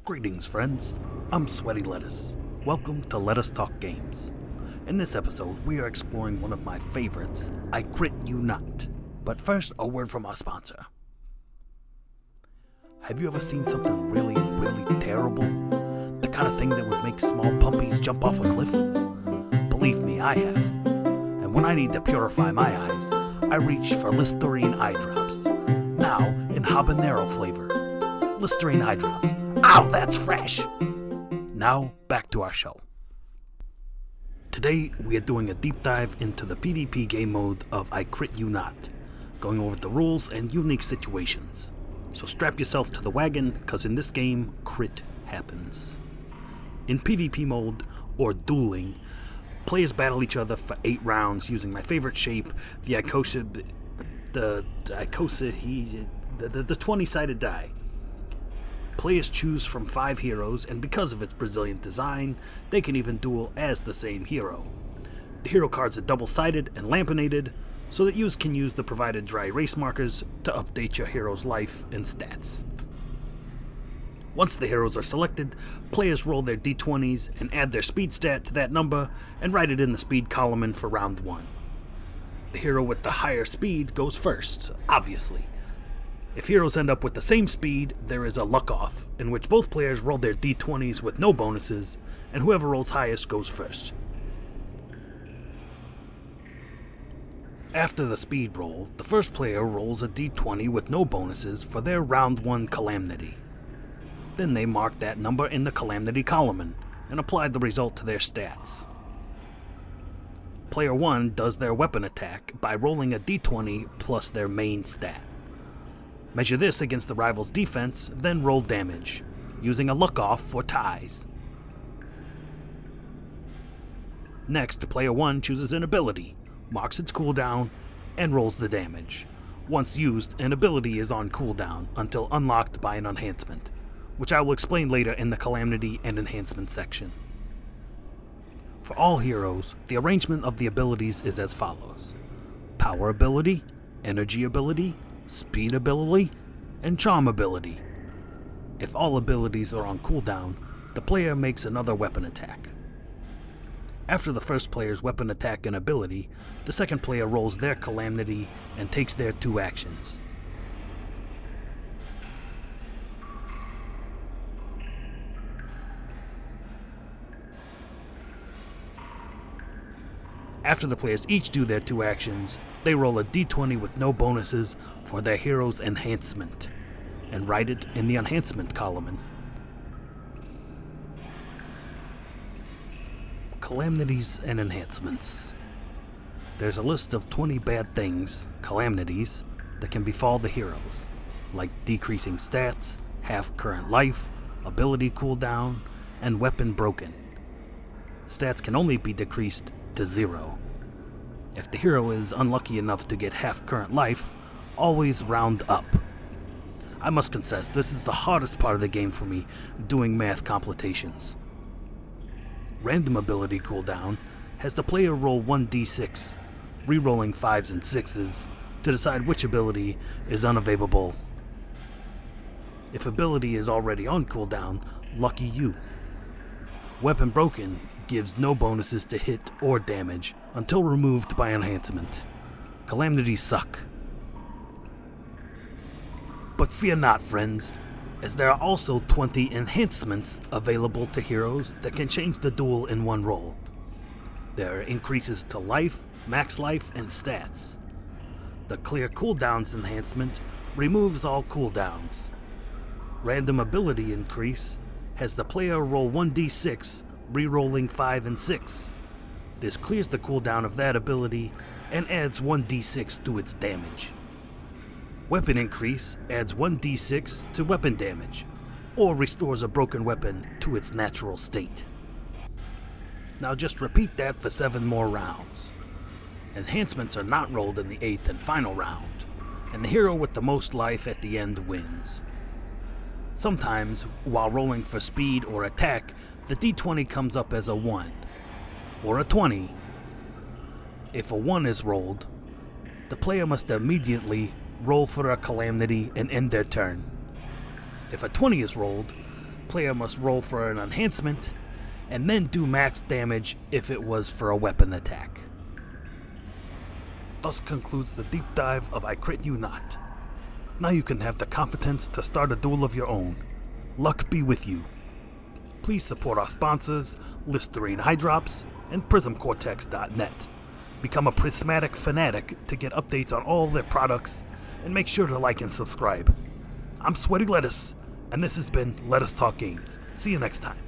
Greetings, friends. I'm Sweaty Lettuce. Welcome to Let Us Talk Games. In this episode, we are exploring one of my favorites, I Crit You Not. But first, a word from our sponsor. Have you ever seen something really terrible? The kind of thing that would make small puppies jump off a cliff? Believe me, I have. And when I need to purify my eyes, I reach for Listerine eye drops. Now, in habanero flavor. Listerine eye drops. Ow, that's fresh! Now, back to our show. Today, we are doing a deep dive into the PvP game mode of I Crit You Not, going over the rules and unique situations. So strap yourself to the wagon, cause in this game, crit happens. In PvP mode, or dueling, players battle each other for 8 rounds using my favorite shape, the 20-sided die. Players choose from 5 heroes, and because of its Brazilian design, they can even duel as the same hero. The hero cards are double-sided and laminated, so that you can use the provided dry erase markers to update your hero's life and stats. Once the heroes are selected, players roll their d20s and add their speed stat to that number and write it in the speed column for round 1. The hero with the higher speed goes first, obviously. If heroes end up with the same speed, there is a luck off, in which both players roll their d20s with no bonuses, and whoever rolls highest goes first. After the speed roll, the first player rolls a d20 with no bonuses for their round 1 calamity. Then they mark that number in the calamity column and apply the result to their stats. Player 1 does their weapon attack by rolling a d20 plus their main stat. Measure this against the rival's defense, then roll damage, using a luck off for ties. Next, player 1 chooses an ability, marks its cooldown, and rolls the damage. Once used, an ability is on cooldown until unlocked by an enhancement, which I will explain later in the Calamity and Enhancement section. For all heroes, the arrangement of the abilities is as follows: Power ability, Energy ability, Speed ability, and Charm ability. If all abilities are on cooldown, the player makes another weapon attack. After the first player's weapon attack and ability, the second player rolls their calamity and takes their 2 actions. After the players each do their 2 actions, they roll a d20 with no bonuses for their hero's enhancement, and write it in the enhancement column. Calamities and enhancements. There's a list of 20 bad things, calamities, that can befall the heroes, like decreasing stats, half current life, ability cooldown, and weapon broken. Stats can only be decreased to 0. If the hero is unlucky enough to get half current life, always round up. I must confess, this is the hardest part of the game for me, doing math computations. Random ability cooldown has the player roll 1d6, re-rolling 5s and 6s, to decide which ability is unavailable. If ability is already on cooldown, lucky you. Weapon broken gives no bonuses to hit or damage until removed by enhancement. Calamities suck. But fear not, friends, as there are also 20 enhancements available to heroes that can change the duel in one roll. There are increases to life, max life, and stats. The clear cooldowns enhancement removes all cooldowns. Random ability increase has the player roll 1d6, re-rolling 5 and 6. This clears the cooldown of that ability and adds 1d6 to its damage. Weapon increase adds 1d6 to weapon damage, or restores a broken weapon to its natural state. Now just repeat that for 7 more rounds. Enhancements are not rolled in the 8th and final round, and the hero with the most life at the end wins. Sometimes, while rolling for speed or attack, the d20 comes up as a 1, or a 20. If a 1 is rolled, the player must immediately roll for a calamity and end their turn. If a 20 is rolled, player must roll for an enhancement, and then do max damage if it was for a weapon attack. Thus concludes the deep dive of I Crit You Not. Now you can have the confidence to start a duel of your own. Luck be with you. Please support our sponsors, Listerine Eye Drops, and PrismCortex.net. Become a Prismatic fanatic to get updates on all their products, and make sure to like and subscribe. I'm Sweaty Lettuce, and this has been Let Us Talk Games. See you next time.